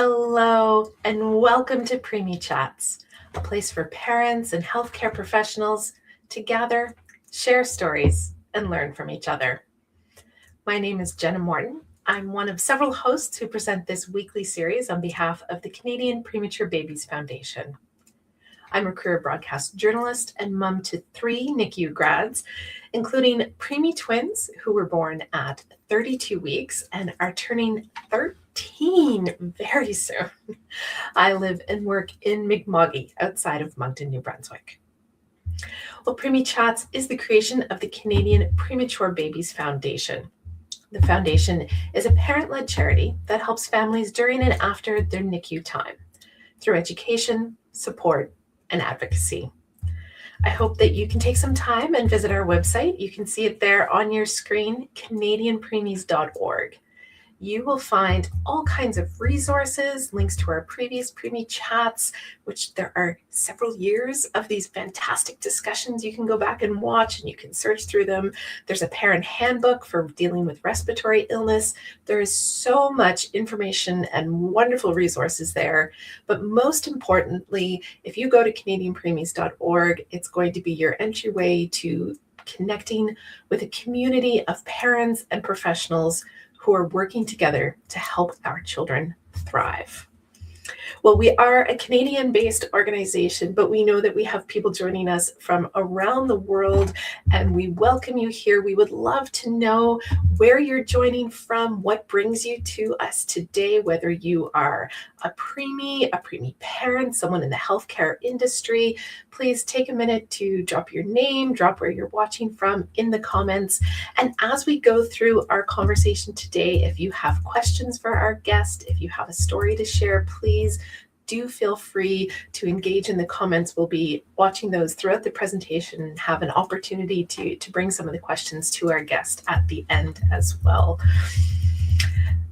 Hello, and welcome to Preemie Chats, a place for parents and healthcare professionals to gather, share stories, and learn from each other. My name is Jenna Morton. I'm one of several hosts who present this weekly series on behalf of the Canadian Premature Babies Foundation. I'm a career broadcast journalist and mom to 3 NICU grads, including preemie twins who were born at 32 weeks and are turning 13 very soon. I live and work in Mi'kma'ki outside of Moncton, New Brunswick. Well, Preemie Chats is the creation of the Canadian Premature Babies Foundation. The foundation is a parent-led charity that helps families during and after their NICU time through education, support, and advocacy. I hope that you can take some time and visit our website. You can see it there on your screen, canadianpreemies.org. You will find all kinds of resources, links to our previous preemie chats, which there are several years of these fantastic discussions you can go back and watch, and you can search through them. There's a parent handbook for dealing with respiratory illness. There is so much information and wonderful resources there. But most importantly, if you go to canadianpreemies.org, it's going to be your entryway to connecting with a community of parents and professionals who are working together to help our children thrive. Well, we are a Canadian-based organization, but we know that we have people joining us from around the world, and we welcome you here. We would love to know where you're joining from, what brings you to us today, whether you are a preemie parent, someone in the healthcare industry. Please take a minute to drop your name, drop where you're watching from in the comments. And as we go through our conversation today, if you have questions for our guest, if you have a story to share, please do feel free to engage in the comments. We'll be watching those throughout the presentation and have an opportunity to bring some of the questions to our guest at the end as well.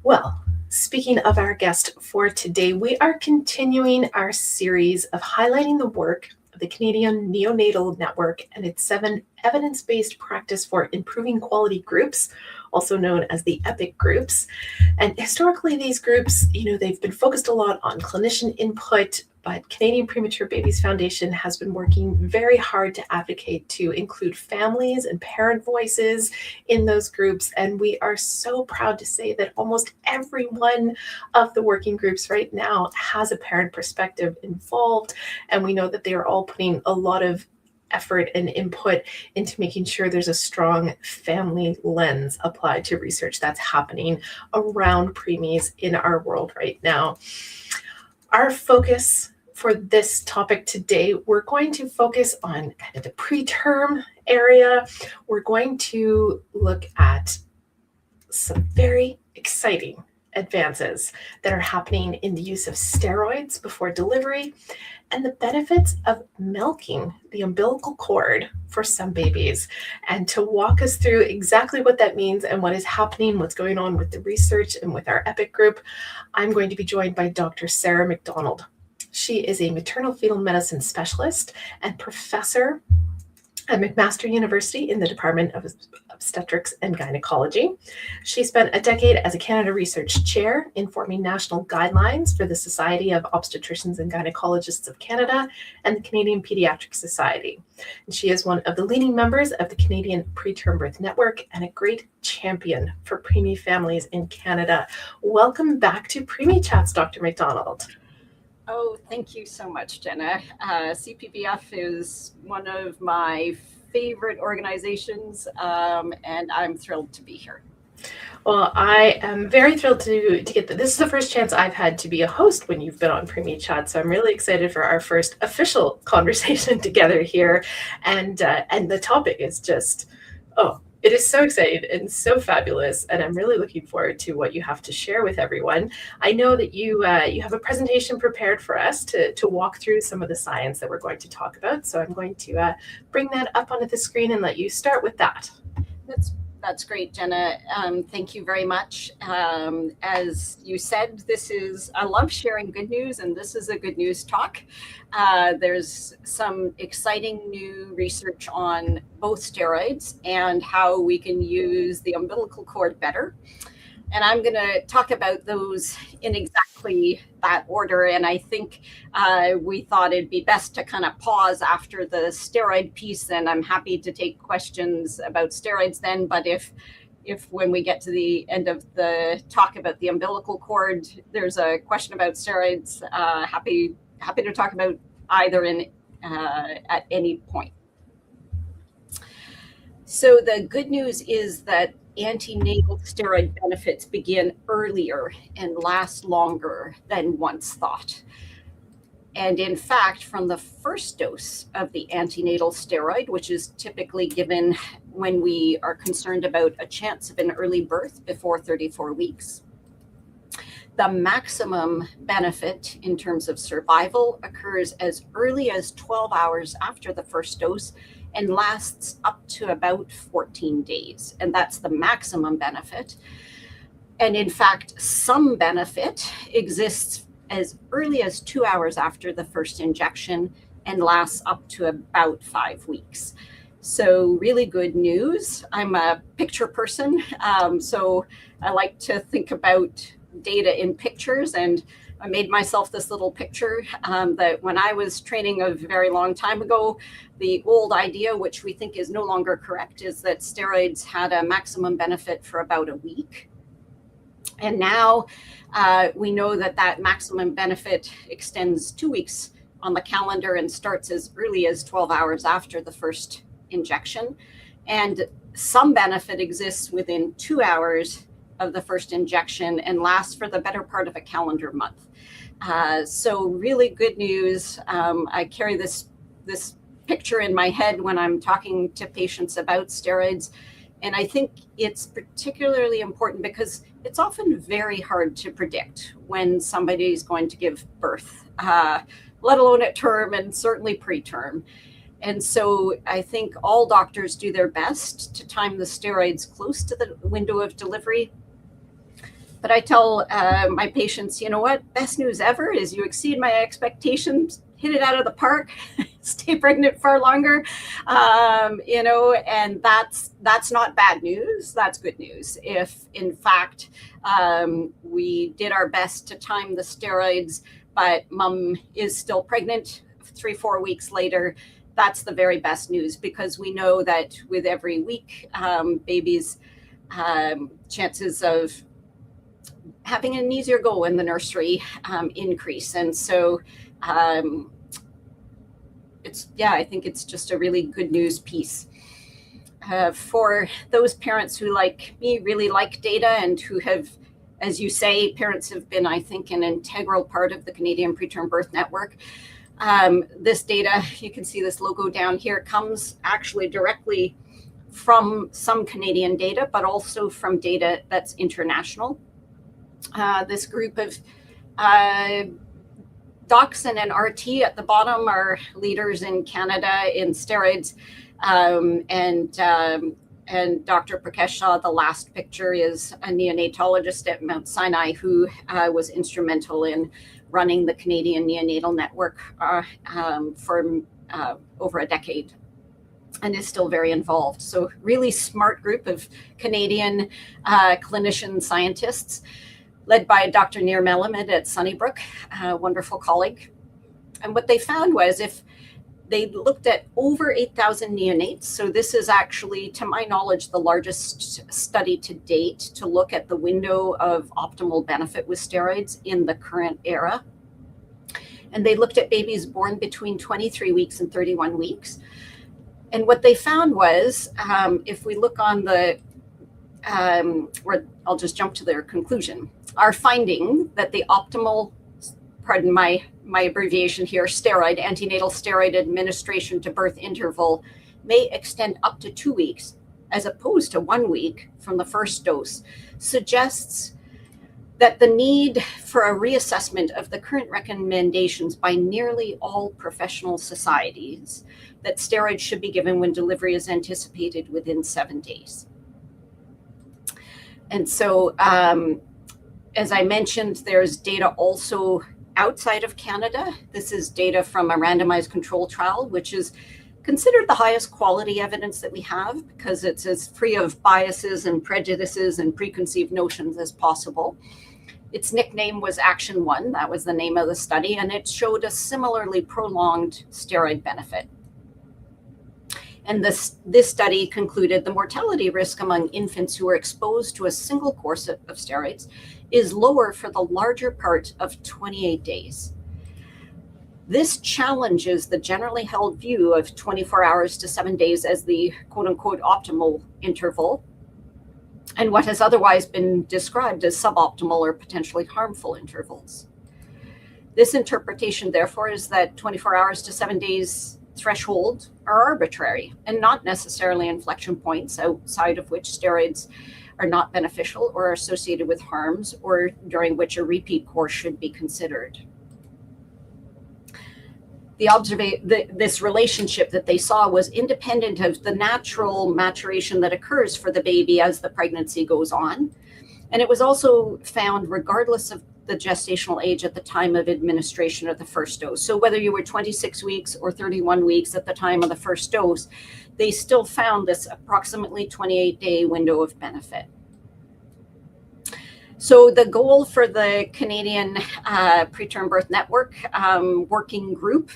Well, speaking of our guest for today, we are continuing our series of highlighting the work of the Canadian Neonatal Network and its 7 evidence-based practice for improving quality groups, also known as the EPIQ groups. And historically, these groups, they've been focused a lot on clinician input, but Canadian Premature Babies Foundation has been working very hard to advocate to include families and parent voices in those groups. And we are so proud to say that almost every one of the working groups right now has a parent perspective involved. And we know that they are all putting a lot of effort and input into making sure there's a strong family lens applied to research that's happening around preemies in our world right now. Our focus for this topic today, we're going to focus on kind of the preterm area. We're going to look at some very exciting advances that are happening in the use of steroids before delivery and the benefits of milking the umbilical cord for some babies. And to walk us through exactly what that means and what is happening, what's going on with the research and with our EPIQ group, I'm going to be joined by Dr. Sarah McDonald. She is a maternal fetal medicine specialist and professor at McMaster University in the Department of Obstetrics and Gynecology. She spent a decade as a Canada Research Chair informing national guidelines for the Society of Obstetricians and Gynecologists of Canada and the Canadian Pediatric Society. And she is one of the leading members of the Canadian Preterm Birth Network and a great champion for preemie families in Canada. Welcome back to Preemie Chats, Dr. McDonald. Oh, thank you so much, Jenna. CPBF is one of my favorite organizations, and I'm thrilled to be here. Well, I am very thrilled to get this is the first chance I've had to be a host when you've been on Preemie Chat, so I'm really excited for our first official conversation together here. And the topic is just, it is so exciting and so fabulous, and I'm really looking forward to what you have to share with everyone. I know that you have a presentation prepared for us to walk through some of the science that we're going to talk about, so I'm going to bring that up onto the screen and let you start with that. That's great, Jenna. Thank you very much. As you said, I love sharing good news, and this is a good news talk. There's some exciting new research on both steroids and how we can use the umbilical cord better. And I'm going to talk about those in exactly that order. And I think we thought it'd be best to kind of pause after the steroid piece, and I'm happy to take questions about steroids then. But if when we get to the end of the talk about the umbilical cord, there's a question about steroids, happy to talk about either at any point. So the good news is that antenatal steroid benefits begin earlier and last longer than once thought. And in fact, from the first dose of the antenatal steroid, which is typically given when we are concerned about a chance of an early birth before 34 weeks, the maximum benefit in terms of survival occurs as early as 12 hours after the first dose and lasts up to about 14 days. And that's the maximum benefit. And in fact, some benefit exists as early as 2 hours after the first injection and lasts up to about 5 weeks. So really good news. I'm a picture person, so I like to think about data in pictures, and I made myself this little picture that when I was training a very long time ago, the old idea, which we think is no longer correct, is that steroids had a maximum benefit for about a week. And now we know that that maximum benefit extends 2 weeks on the calendar and starts as early as 12 hours after the first injection. And some benefit exists within 2 hours of the first injection and lasts for the better part of a calendar month. So really good news. I carry this picture in my head when I'm talking to patients about steroids. And I think it's particularly important because it's often very hard to predict when somebody is going to give birth, let alone at term and certainly preterm. And so I think all doctors do their best to time the steroids close to the window of delivery. But I tell my patients, you know what, best news ever is you exceed my expectations, hit it out of the park, stay pregnant far longer, and that's not bad news. That's good news. If in fact we did our best to time the steroids, but mom is still pregnant 3-4 weeks later, that's the very best news, because we know that with every week, babies' chances of having an easier go in the nursery increase. And so I think it's just a really good news piece. For those parents who, like me, really like data and who have, as you say, parents have been, I think, an integral part of the Canadian Preterm Birth Network. This data, you can see this logo down here, comes actually directly from some Canadian data, but also from data that's international. This group of docs and an RT at the bottom are leaders in Canada in steroids, and Dr. Prakash Shah, the last picture, is a neonatologist at Mount Sinai who was instrumental in running the Canadian Neonatal Network for over a decade and is still very involved. So really smart group of Canadian clinician scientists, led by Dr. Nir Melamed at Sunnybrook, a wonderful colleague. And what they found was, if they looked at over 8,000 neonates, so this is actually, to my knowledge, the largest study to date to look at the window of optimal benefit with steroids in the current era. And they looked at babies born between 23 weeks and 31 weeks. And what they found was, if we look on the, I'll just jump to their conclusion, are finding that the optimal, pardon my abbreviation here, steroid, antenatal steroid administration to birth interval may extend up to 2 weeks, as opposed to 1 week from the first dose, suggests that the need for a reassessment of the current recommendations by nearly all professional societies that steroids should be given when delivery is anticipated within 7 days. And so, as I mentioned, there's data also outside of Canada. This is data from a randomized control trial, which is considered the highest quality evidence that we have because it's as free of biases and prejudices and preconceived notions as possible. Its nickname was Action 1, that was the name of the study, and it showed a similarly prolonged steroid benefit. And this study concluded the mortality risk among infants who were exposed to a single course of steroids is lower for the larger part of 28 days. This challenges the generally held view of 24 hours to 7 days as the quote-unquote optimal interval, and what has otherwise been described as suboptimal or potentially harmful intervals. This interpretation, therefore, is that 24 hours to 7 days threshold are arbitrary and not necessarily inflection points outside of which steroids are not beneficial or are associated with harms, or during which a repeat course should be considered. This relationship that they saw was independent of the natural maturation that occurs for the baby as the pregnancy goes on. And it was also found regardless of the gestational age at the time of administration of the first dose. So whether you were 26 weeks or 31 weeks at the time of the first dose, they still found this approximately 28-day window of benefit. So the goal for the Canadian Preterm Birth Network working group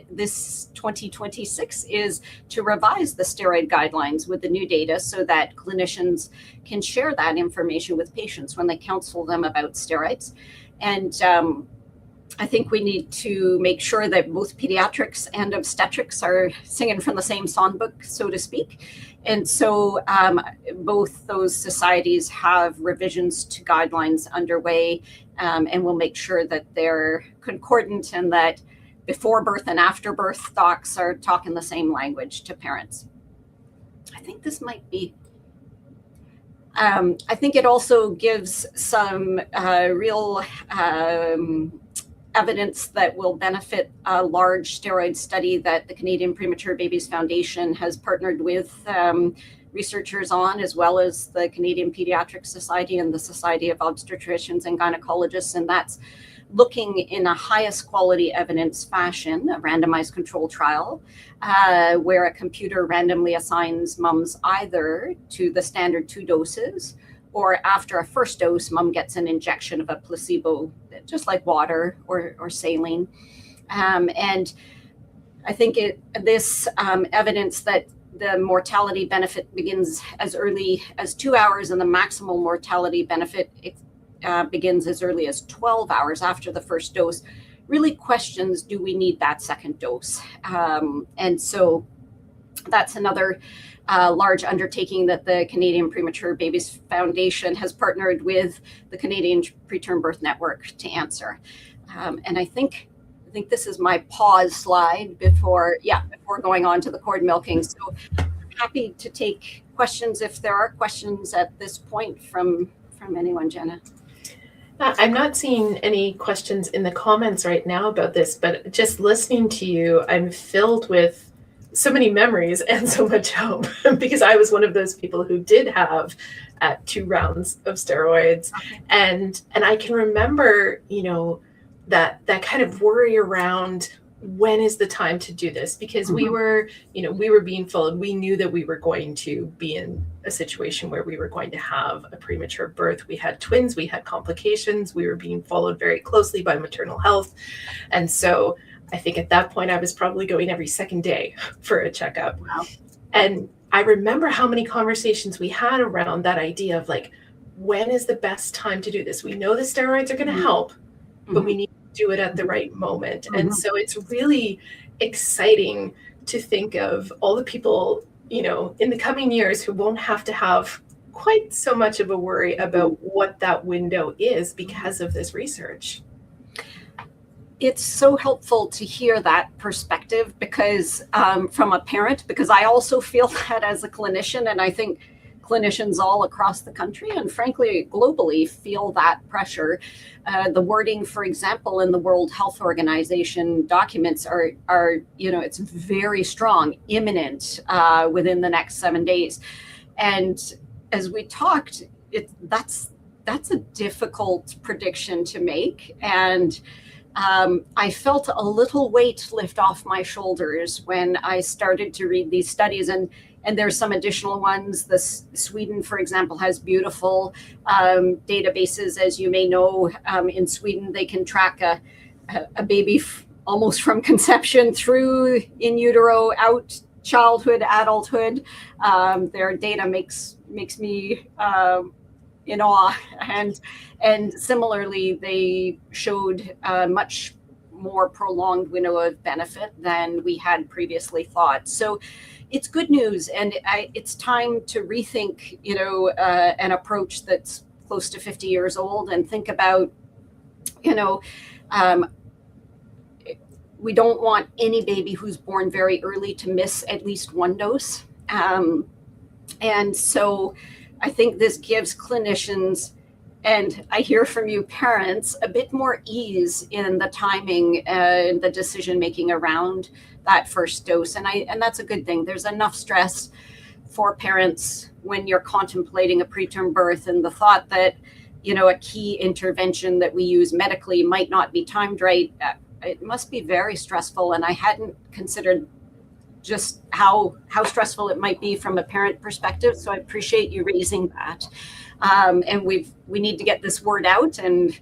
this 2026 is to revise the steroid guidelines with the new data so that clinicians can share that information with patients when they counsel them about steroids. And I think we need to make sure that both pediatrics and obstetrics are singing from the same songbook, so to speak. And so both those societies have revisions to guidelines underway, and we'll make sure that they're concordant and that before birth and after birth docs are talking the same language to parents. I think this might be, I think it also gives some real evidence that will benefit a large steroid study that the Canadian Premature Babies Foundation has partnered with researchers on, as well as the Canadian Pediatric Society and the Society of Obstetricians and Gynecologists. And that's looking in a highest quality evidence fashion, a randomized control trial, where a computer randomly assigns mums either to the standard 2 doses, or after a first dose, mom gets an injection of a placebo, just like water or saline. And I think this evidence that the mortality benefit begins as early as 2 hours and the maximal mortality benefit begins as early as 12 hours after the first dose really questions, do we need that second dose? And so that's another large undertaking that the Canadian Premature Babies Foundation has partnered with the Canadian Preterm Birth Network to answer. And I think this is my pause slide before going on to the cord milking. So happy to take questions if there are questions at this point from anyone, Jenna. I'm not seeing any questions in the comments right now about this, but just listening to you, I'm filled with so many memories and so much hope because I was one of those people who did have 2 rounds of steroids. Okay. And I can remember, that kind of worry around when is the time to do this, because we were being followed. We knew that we were going to be in a situation where we were going to have a premature birth. We had twins, we had complications, we were being followed very closely by maternal health. And so I think at that point I was probably going every second day for a checkup. Wow. And I remember how many conversations we had around that idea of like, when is the best time to do this? We know the steroids are going to help, but we need to do it at the right moment. And so it's really exciting to think of all the people, in the coming years who won't have to have quite so much of a worry about what that window is because of this research. It's so helpful to hear that perspective because from a parent, because I also feel that as a clinician, and I think clinicians all across the country and frankly globally feel that pressure. The wording, for example, in the World Health Organization documents are it's very strong, imminent within the next 7 days. And as we talked, that's a difficult prediction to make. And I felt a little weight lift off my shoulders when I started to read these studies, and there's some additional ones. Sweden, for example, has beautiful databases. As you may know, in Sweden, they can track a baby almost from conception through in utero, out childhood, adulthood. Their data makes me in awe, and similarly, they showed a much more prolonged window of benefit than we had previously thought. So it's good news, and it's time to rethink, an approach that's close to 50 years old, and think about, um, we don't want any baby who's born very early to miss at least one dose. And so I think this gives clinicians, and I hear from you parents, a bit more ease in the timing and the decision making around that first dose. And that's a good thing. There's enough stress for parents when you're contemplating a preterm birth, and the thought that, a key intervention that we use medically might not be timed right. It must be very stressful. And I hadn't considered just how stressful it might be from a parent perspective. So I appreciate you raising that. And we need to get this word out. And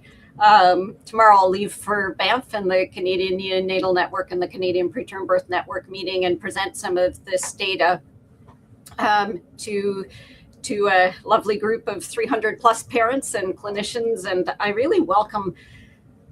tomorrow I'll leave for Banff and the Canadian Neonatal Network and the Canadian Preterm Birth Network meeting and present some of this data to a lovely group of 300 plus parents and clinicians. And I really welcome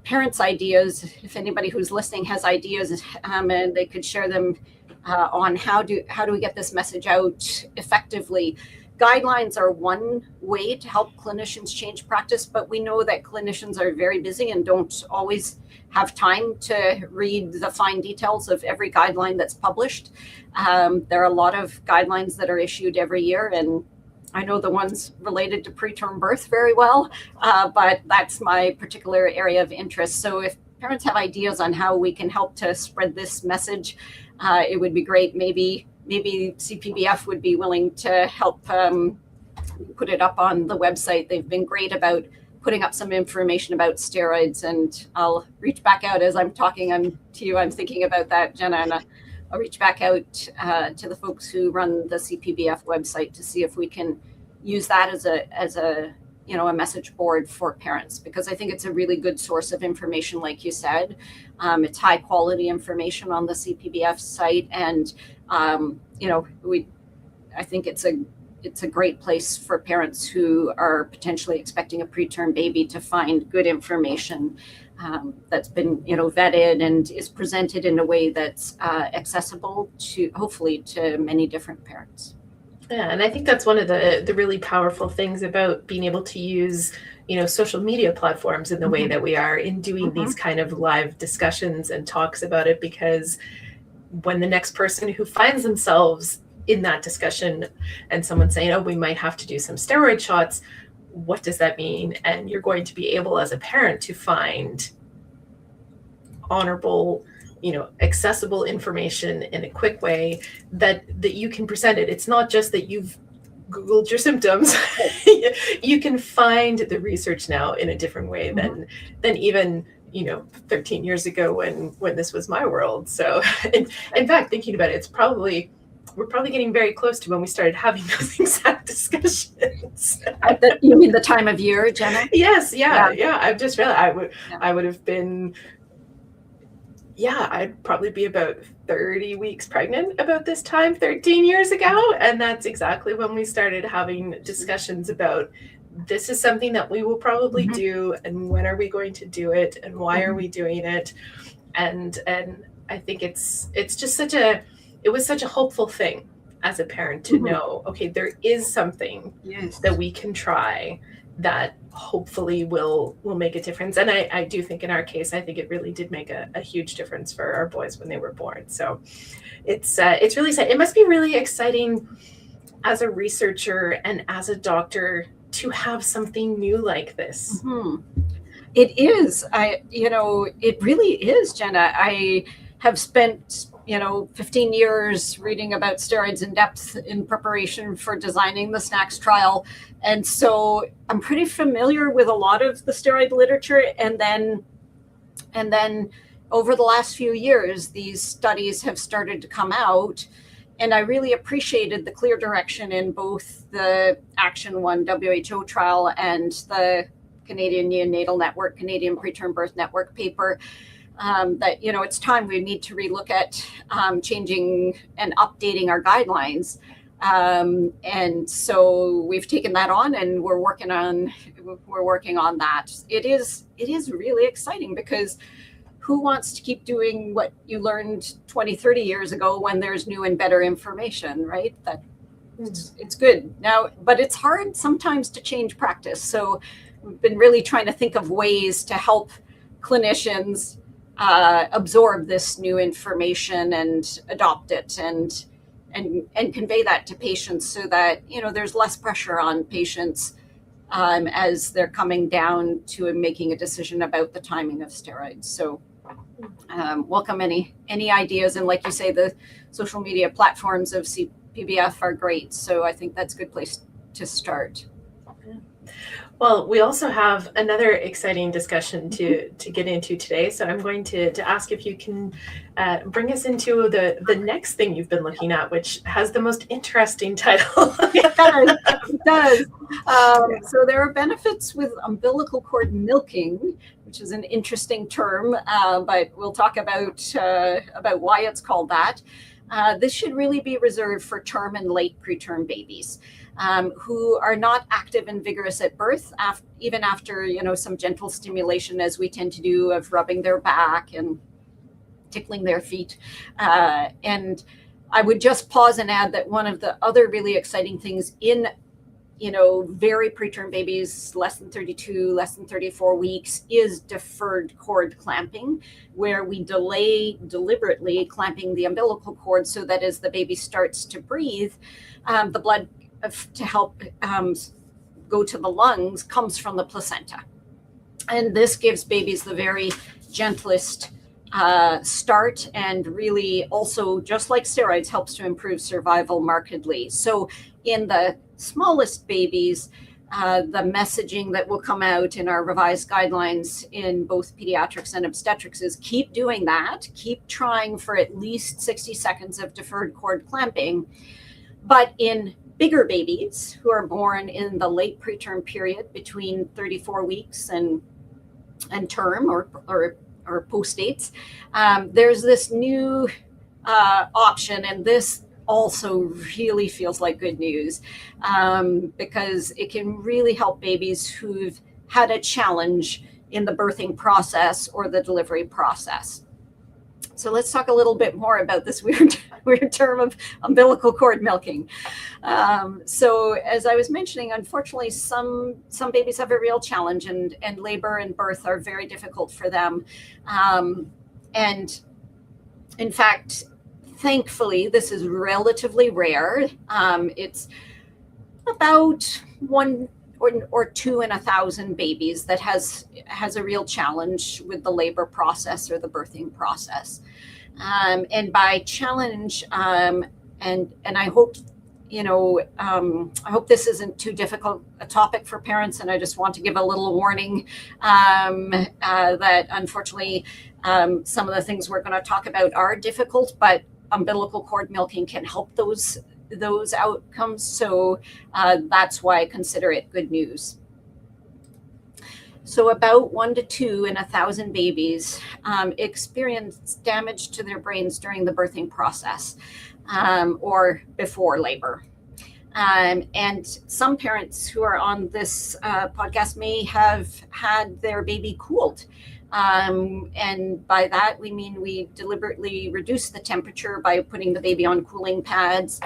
parents' ideas. If anybody who's listening has ideas, and they could share them on how do we get this message out effectively. Guidelines are one way to help clinicians change practice, but we know that clinicians are very busy and don't always have time to read the fine details of every guideline that's published. There are a lot of guidelines that are issued every year, and I know the ones related to preterm birth very well, but that's my particular area of interest. So if parents have ideas on how we can help to spread this message, it would be great. Maybe CPBF would be willing to help put it up on the website. They've been great about putting up some information about steroids, and I'll reach back out as I'm talking to you. I'm thinking about that, Jenna, and I'll reach back out to the folks who run the CPBF website to see if we can use that as a message board for parents, because I think it's a really good source of information, like you said. It's high quality information on the CPBF site, and I think it's a great place for parents who are potentially expecting a preterm baby to find good information that's been vetted and is presented in a way that's accessible to hopefully to many different parents. Yeah, and I think that's one of the really powerful things about being able to use, social media platforms in the way that we are in doing these kind of live discussions and talks about it, because when the next person who finds themselves in that discussion and someone saying, oh, we might have to do some steroid shots, what does that mean? And you're going to be able as a parent to find honorable, accessible information in a quick way that you can present it. It's not just that you've Googled your symptoms. You can find the research now in a different way than even 13 years ago when this was my world. So in fact, thinking about it, we're probably getting very close to when we started having those exact discussions. You mean the time of year, Jenna? Yes, yeah. I've just realized I would have been, I'd probably be about 30 weeks pregnant about this time 13 years ago. And that's exactly when we started having discussions about, this is something that we will probably do, and when are we going to do it, and why are we doing it? And I think it's just it was such a hopeful thing as a parent to know, okay, there is something that we can try that hopefully will make a difference. And I do think in our case, I think it really did make a huge difference for our boys when they were born. So it's really sad. It must be really exciting as a researcher and as a doctor to have something new like this. It is. It really is, Jenna. I have spent 15 years reading about steroids in depth in preparation for designing the SNACS trial. And so I'm pretty familiar with a lot of the steroid literature. And then And then over the last few years, these studies have started to come out. And I really appreciated the clear direction in both the Action 1 WHO trial and the Canadian Neonatal Network, Canadian Preterm Birth Network paper, that, it's time we need to relook at changing and updating our guidelines. And so we've taken that on, and we're working on that. It is really exciting, because who wants to keep doing what you learned 20, 30 years ago when there's new and better information, right? It's good now, but it's hard sometimes to change practice. So we've been really trying to think of ways to help clinicians absorb this new information and adopt it and convey that to patients, so that there's less pressure on patients as they're coming down to making a decision about the timing of steroids. So welcome any ideas, and like you say, the social media platforms of CPBF are great. So I think that's a good place to start. Well, we also have another exciting discussion to get into today. So I'm going to ask if you can bring us into the next thing you've been looking at, which has the most interesting title. It does. So there are benefits with umbilical cord milking, which is an interesting term, but we'll talk about why it's called that. This should really be reserved for term and late preterm babies who are not active and vigorous at birth, even after some gentle stimulation, as we tend to do, of rubbing their back and tickling their feet. And I would just pause and add that one of the other really exciting things in very preterm babies, less than 32, less than 34 weeks, is deferred cord clamping, where we delay deliberately clamping the umbilical cord, so that as the baby starts to breathe, the blood to help go to the lungs comes from the placenta. And this gives babies the very gentlest start, and really also, just like steroids, helps to improve survival markedly. So in the smallest babies, the messaging that will come out in our revised guidelines in both pediatrics and obstetrics is keep doing that, keep trying for at least 60 seconds of deferred cord clamping. But in bigger babies who are born in the late preterm period between 34 weeks and term or post-dates, there's this new option, and this also really feels like good news, because it can really help babies who've had a challenge in the birthing process or the delivery process. So let's talk a little bit more about this weird term of umbilical cord milking. So as I was mentioning, unfortunately, some babies have a real challenge, and labor and birth are very difficult for them. And in fact, thankfully, this is relatively rare. It's about 1 or 2 in 1,000 babies that has a real challenge with the labor process or the birthing process. And by challenge, and I hope I hope this isn't too difficult a topic for parents, and I just want to give a little warning that unfortunately some of the things we're going to talk about are difficult, but umbilical cord milking can help those outcomes. So that's why I consider it good news. So about 1 to 2 in 1,000 babies experience damage to their brains during the birthing process or before labor. And some parents who are on this podcast may have had their be cooled. And by that, we mean we deliberately reduce the temperature by putting the baby on cooling pads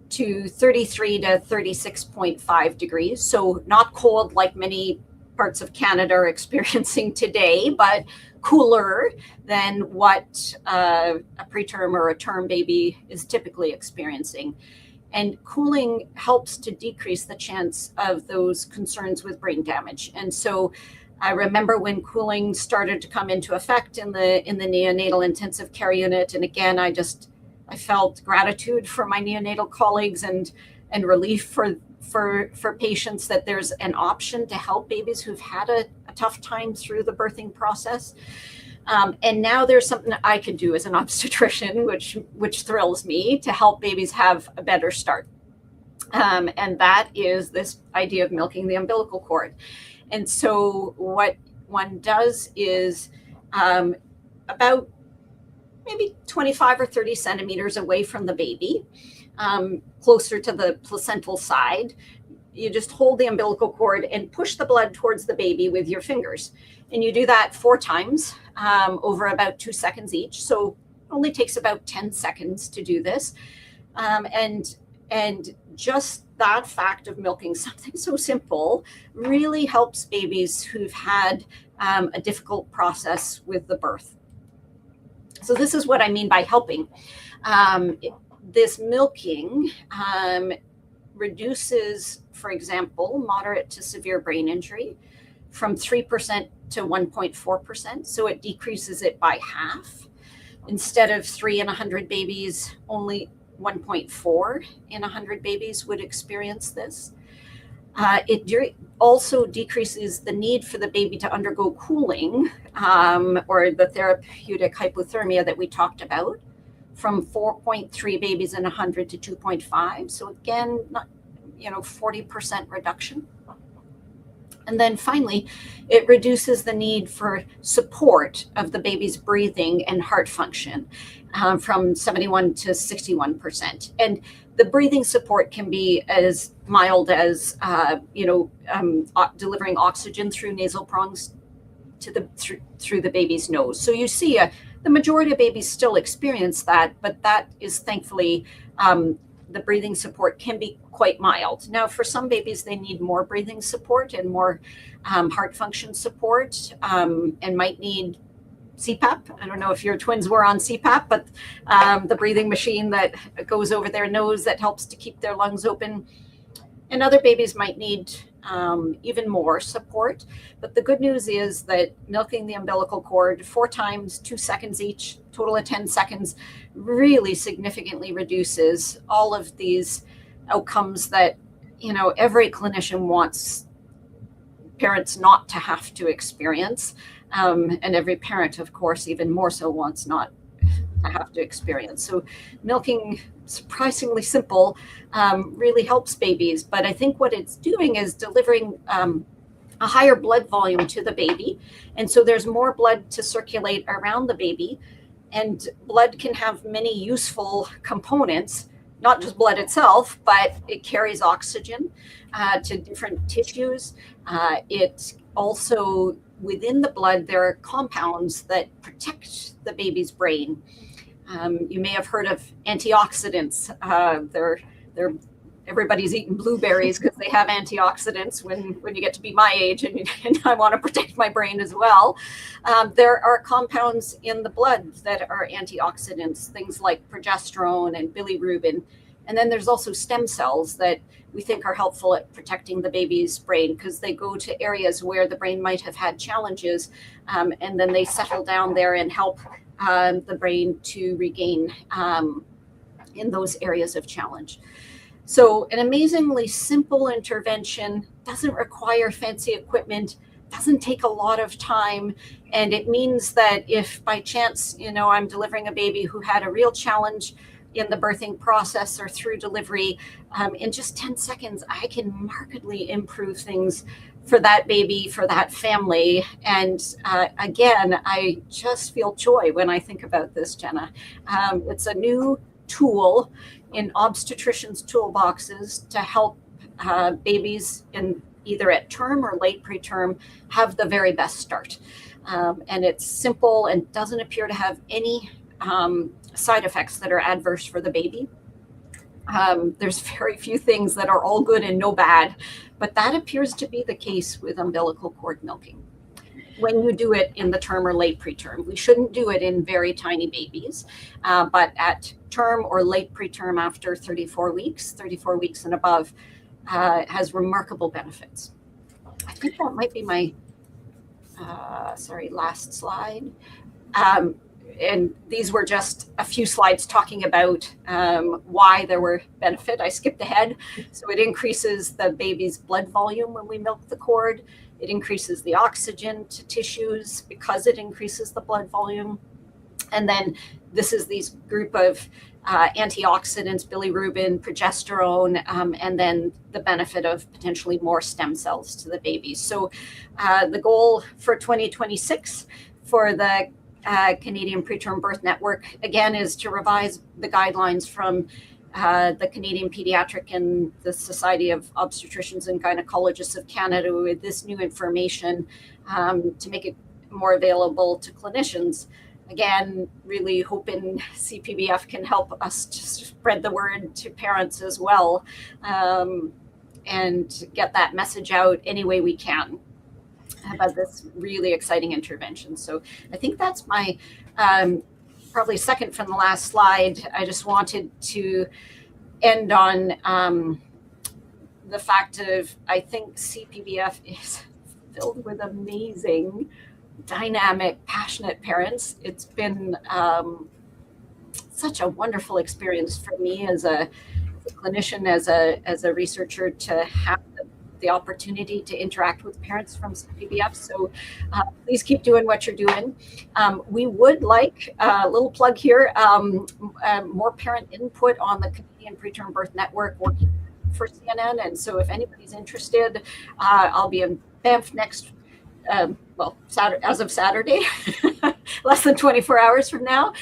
to 33 to 36.5 degrees. So not cold like many parts of Canada are experiencing today, but cooler than what a preterm or a term baby is typically experiencing. And cooling helps to decrease the chance of those concerns with brain damage. And so I remember when cooling started to come into effect in the neonatal intensive care unit. And again, I felt gratitude for my neonatal colleagues and relief for patients that there's an option to help babies who've had a tough time through the birthing process. And now there's something that I can do as an obstetrician, which thrills me, to help babies have a better start. And that is this idea of milking the umbilical cord. And so what one does is about maybe 25 or 30 centimeters away from the baby, closer to the placental side, you just hold the umbilical cord and push the blood towards the baby with your fingers. And you do that 4 times over about 2 seconds each. So it only takes about 10 seconds to do this. And just that fact of milking something so simple really helps babies who've had a difficult process with the birth. So this is what I mean by helping. This milking reduces, for example, moderate to severe brain injury from 3% to 1.4%. So it decreases it by half. Instead of 3 in 100 babies, only 1.4 in 100 babies would experience this. It also decreases the need for the baby to undergo cooling, or the therapeutic hypothermia that we talked about, from 4.3 babies in 100 to 2.5. So again, 40% reduction. And then finally, it reduces the need for support of the baby's breathing and heart function from 71 to 61%. And the breathing support can be as mild as, delivering oxygen through nasal prongs to through the baby's nose. So you see the majority of babies still experience that, but that is thankfully, the breathing support can be quite mild. Now, for some babies, they need more breathing support and more heart function support, and might need CPAP. I don't know if your twins were on CPAP, but the breathing machine that goes over their nose that helps to keep their lungs open. And other babies might need even more support. But the good news is that milking the umbilical cord 4 times, 2 seconds each, total of 10 seconds, really significantly reduces all of these outcomes that, every clinician wants parents not to have to experience. And every parent, of course, even more so wants not to have to experience. So milking, surprisingly simple, really helps babies. But I think what it's doing is delivering a higher blood volume to the baby. And so there's more blood to circulate around the baby. And blood can have many useful components, not just blood itself, but it carries oxygen to different tissues. It also, within the blood, there are compounds that protect the baby's brain. You may have heard of antioxidants. They're everybody's eating blueberries because they have antioxidants when you get to be my age, and I want to protect my brain as well. There are compounds in the blood that are antioxidants, things like progesterone and bilirubin. And then there's also stem cells that we think are helpful at protecting the baby's brain because they go to areas where the brain might have had challenges, and then they settle down there and help the brain to regain in those areas of challenge. So an amazingly simple intervention, doesn't require fancy equipment, doesn't take a lot of time. And it means that if by chance, I'm delivering a baby who had a real challenge in the birthing process or through delivery, in just 10 seconds, I can markedly improve things for that baby, for that family. And again, I just feel joy when I think about this, Jenna. It's a new tool in obstetricians' toolboxes to help babies in either at term or late preterm have the very best start. And it's simple and doesn't appear to have any side effects that are adverse for the baby. There's very few things that are all good and no bad, but that appears to be the case with umbilical cord milking. When you do it in the term or late preterm, we shouldn't do it in very tiny babies, but at term or late preterm after 34 weeks and above, has remarkable benefits. I think that might be my, last slide. and these were just a few slides talking about why there were benefit. I skipped ahead. So it increases the baby's blood volume when we milk the cord. It increases the oxygen to tissues because it increases the blood volume. And then this is these group of antioxidants, bilirubin, progesterone, and then the benefit of potentially more stem cells to the baby. So the goal for 2026 for the Canadian Preterm Birth Network, again, is to revise the guidelines from the Canadian Pediatric and the Society of Obstetricians and Gynecologists of Canada with this new information to make it more available to clinicians. Again, really hoping CPBF can help us to spread the word to parents as well, and get that message out any way we can about this really exciting intervention. So I think that's my probably second from the last slide. I just wanted to end on the fact of, I think CPBF is filled with amazing, dynamic, passionate parents. It's been such a wonderful experience for me as a clinician, as a researcher, to have the opportunity to interact with parents from CPBF. So please keep doing what you're doing. We would like a little plug here, more parent input on the Canadian Preterm Birth Network working for CNN. And so if anybody's interested, I'll be in Banff next Saturday, as of Saturday, less than 24 hours from now.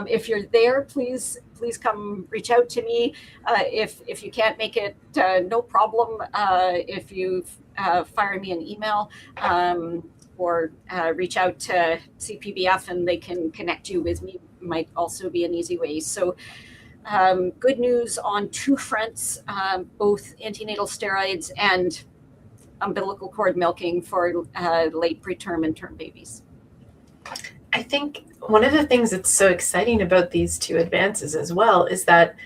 If you're there, please come reach out to me. If you can't make it, no problem. If you fire me an email or reach out to CPBF and they can connect you with me, might also be an easy way. So good news on two fronts, both antenatal steroids and umbilical cord milking for late preterm and term babies. I think one of the things that's so exciting about these two advances as well is that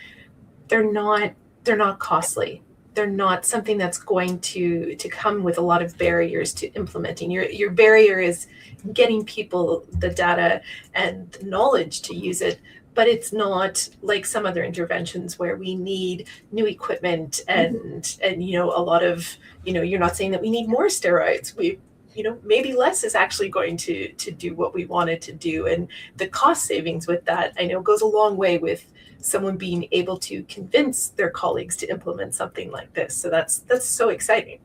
they're not costly. They're not something that's going to come with a lot of barriers to implementing. Your barrier is getting people the data and the knowledge to use it, but it's not like some other interventions where we need new equipment and a lot of, you're not saying that we need more steroids. We, maybe less is actually going to do what we wanted to do. And the cost savings with that, I know, goes a long way with someone being able to convince their colleagues to implement something like this. So that's so exciting.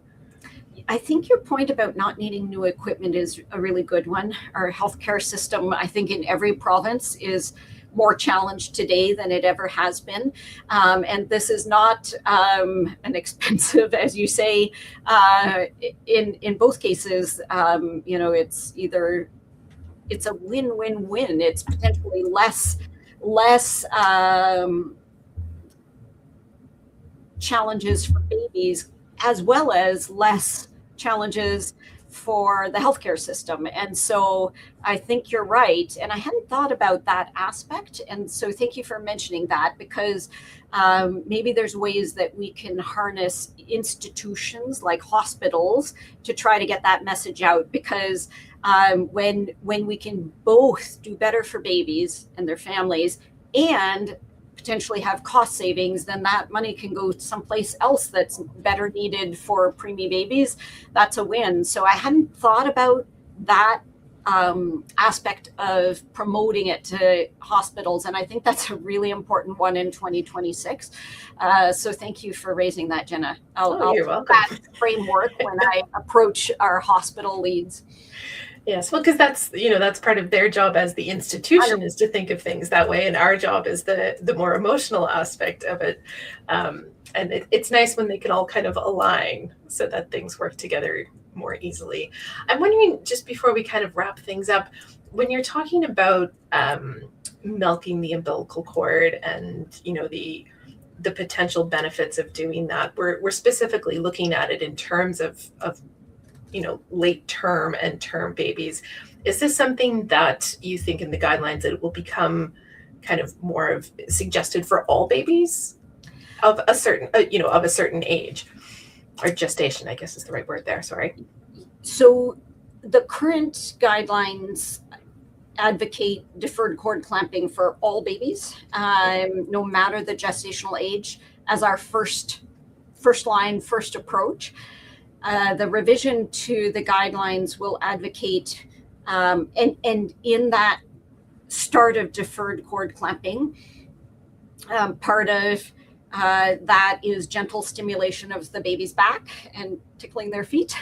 I think your point about not needing new equipment is a really good one. Our healthcare system, I think, in every province is more challenged today than it ever has been. And this is not an expensive, as you say, in both cases, it's a win-win-win. It's potentially less challenges for babies, as well as less challenges for the healthcare system. And so I think you're right. And I hadn't thought about that aspect. And so thank you for mentioning that, because maybe there's ways that we can harness institutions like hospitals to try to get that message out. Because when we can both do better for babies and their families and potentially have cost savings, then that money can go someplace else that's better needed for preemie babies. That's a win. So I hadn't thought about that aspect of promoting it to hospitals. And I think that's a really important one in 2026. So thank you for raising that, Jenna. I'll you're welcome. That framework when I approach our hospital leads. Yes, well, because that's part of their job as the institution, is to think of things that way, and our job is the more emotional aspect of it. And it's nice when they can all kind of align so that things work together more easily. I'm wondering, just before we kind of wrap things up, when you're talking about milking the umbilical cord and the potential benefits of doing that, we're specifically looking at it in terms of late term and term babies. Is this something that you think in the guidelines that it will become kind of more of suggested for all babies of a certain age, or gestation, I guess is the right word there, sorry? So the current guidelines advocate deferred cord clamping for all babies, no matter the gestational age, as our first line, first approach. The revision to the guidelines will advocate, and in that start of deferred cord clamping, part of that is gentle stimulation of the baby's back and tickling their feet.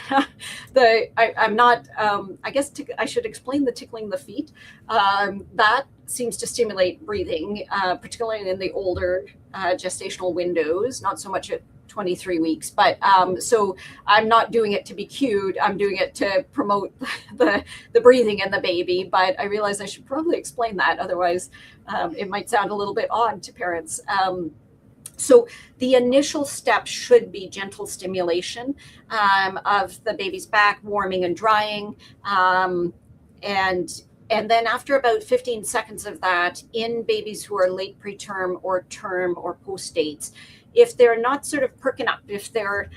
I'm not, I guess I should explain the tickling the feet. That seems to stimulate breathing, particularly in the older gestational windows, not so much at 23 weeks. But so I'm not doing it to be cute. I'm doing it to promote the breathing in the baby. But I realize I should probably explain that. Otherwise, it might sound a little bit odd to parents. So the initial step should be gentle stimulation of the baby's back, warming and drying. And then after about 15 seconds of that, in babies who are late preterm or term or post dates, if they're not sort of perking up, if they're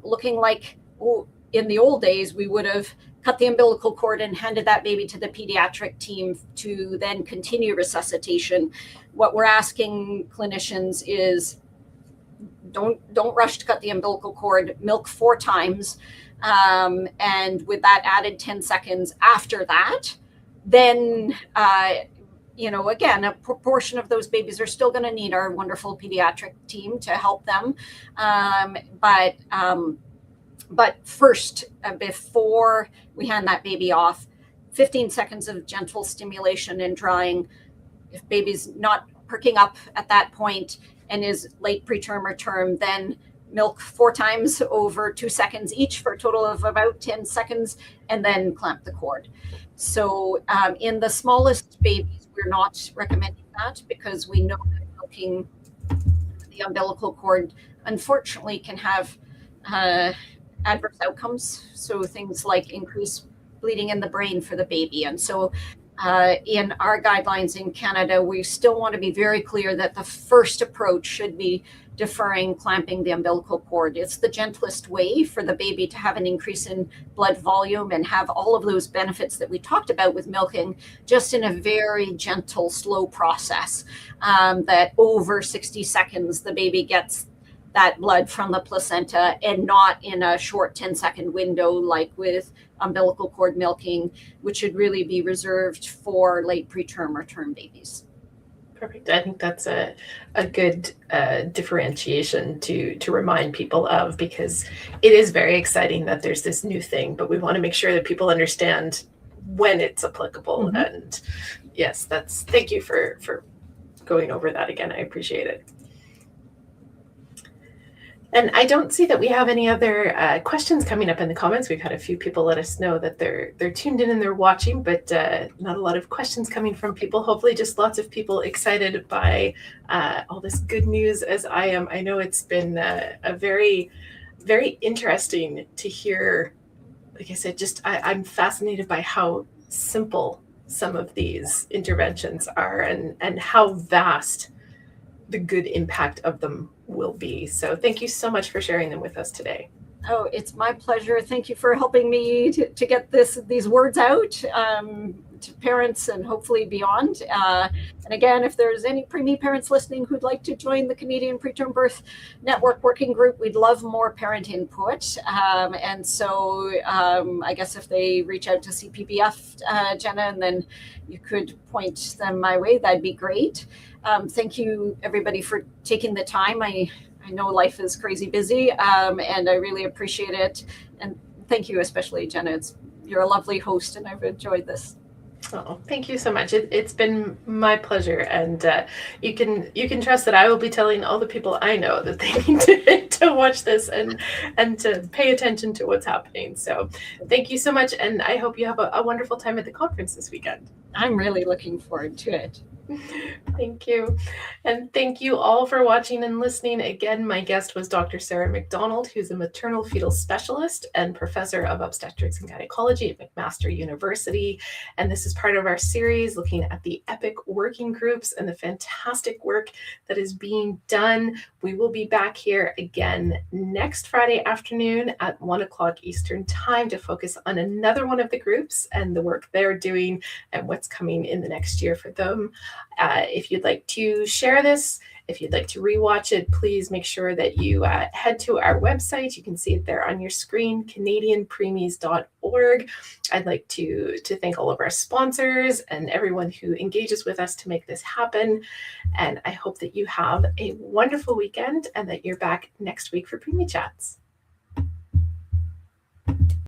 looking like, oh, in the old days, we would have cut the umbilical cord and handed that baby to the pediatric team to then continue resuscitation. What we're asking clinicians is don't rush to cut the umbilical cord, milk 4 times. And with that added 10 seconds after that, then, again, a proportion of those babies are still going to need our wonderful pediatric team to help them. But first, before we hand that baby off, 15 seconds of gentle stimulation and drying. If baby's not perking up at that point and is late preterm or term, then milk 4 times over 2 seconds each for a total of about 10 seconds, and then clamp the cord. So in the smallest babies, we're not recommending that because we know that milking the umbilical cord, unfortunately, can have adverse outcomes. So things like increased bleeding in the brain for the baby. And so in our guidelines in Canada, we still want to be very clear that the first approach should be deferring clamping the umbilical cord. It's the gentlest way for the baby to have an increase in blood volume and have all of those benefits that we talked about with milking, just in a very gentle, slow process, that over 60 seconds, the baby gets that blood from the placenta and not in a short 10-second window like with umbilical cord milking, which should really be reserved for late preterm or term babies. Perfect. I think that's a good differentiation to remind people of, because it is very exciting that there's this new thing, but we want to make sure that people understand when it's applicable. Mm-hmm. And yes, thank you for going over that again. I appreciate it. And I don't see that we have any other questions coming up in the comments. We've had a few people let us know that they're tuned in and they're watching, but not a lot of questions coming from people. Hopefully just lots of people excited by all this good news, as I am. I know it's been a very, very interesting to hear. Like I said, I'm fascinated by how simple some of these interventions are and how vast the good impact of them will be. So thank you so much for sharing them with us today. Oh, it's my pleasure. Thank you for helping me to get these words out to parents and hopefully beyond. And again, if there's any preemie parents listening who'd like to join the Canadian Preterm Birth Network Working Group, we'd love more parent input. And so I guess if they reach out to CPBF, Jenna, and then you could point them my way, that'd be great. Thank you, everybody, for taking the time. I know life is crazy busy, and I really appreciate it. And thank you, especially, Jenna. You're a lovely host, and I've enjoyed this. Oh, thank you so much. It's been my pleasure, and you can trust that I will be telling all the people I know that they need to watch this and to pay attention to what's happening. So thank you so much, and I hope you have a wonderful time at the conference this weekend. I'm really looking forward to it. Thank you. And thank you all for watching and listening. Again, my guest was Dr. Sarah McDonald, who's a maternal fetal specialist and professor of obstetrics and gynecology at McMaster University. And this is part of our series looking at the EPIQ working groups and the fantastic work that is being done. We will be back here again next Friday afternoon at 1 o'clock Eastern Time to focus on another one of the groups and the work they're doing and what's coming in the next year for them. If you'd like to share this, if you'd like to rewatch it, please make sure that you head to our website. You can see it there on your screen, canadianpreemies.org. I'd like to thank all of our sponsors and everyone who engages with us to make this happen. And I hope that you have a wonderful weekend and that you're back next week for Preemie Chats.